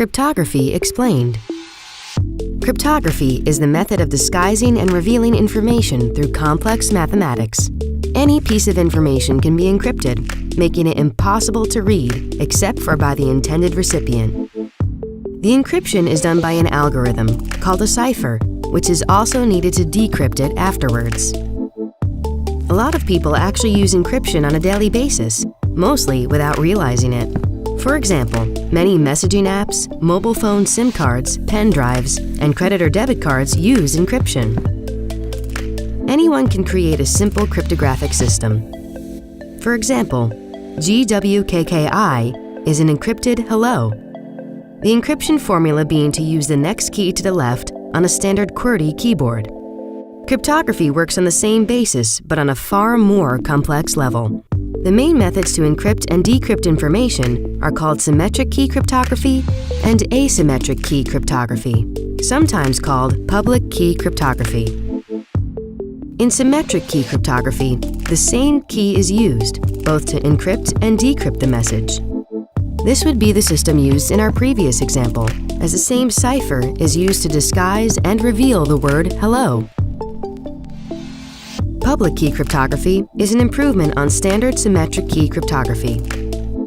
Cryptography explained. Cryptography is the method of disguising and revealing information through complex mathematics. Any piece of information can be encrypted, making it impossible to read except for by the intended recipient. The encryption is done by an algorithm called a cipher, which is also needed to decrypt it afterwards. A lot of people actually use encryption on a daily basis, mostly without realizing it. For example, many messaging apps, mobile phone SIM cards, pen drives, and credit or debit cards use encryption. Anyone can create a simple cryptographic system. For example, GWKKI is an encrypted hello. The encryption formula being to use the next key to the left on a standard QWERTY keyboard. Cryptography works on the same basis, but on a far more complex level. The main methods to encrypt and decrypt information are called symmetric key cryptography and asymmetric key cryptography, sometimes called public key cryptography. In symmetric key cryptography, the same key is used, both to encrypt and decrypt the message. This would be the system used in our previous example, as the same cipher is used to disguise and reveal the word hello. Public key cryptography is an improvement on standard symmetric key cryptography.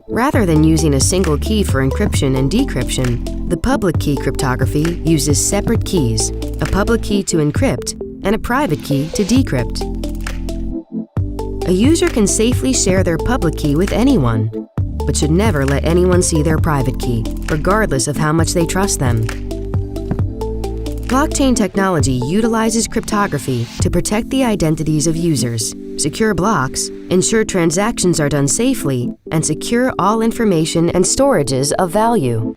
Rather than using a single key for encryption and decryption, the public key cryptography uses separate keys, a public key to encrypt and a private key to decrypt. A user can safely share their public key with anyone, but should never let anyone see their private key, regardless of how much they trust them. Blockchain technology utilizes cryptography to protect the identities of users, secure blocks, ensure transactions are done safely, and secure all information and storages of value.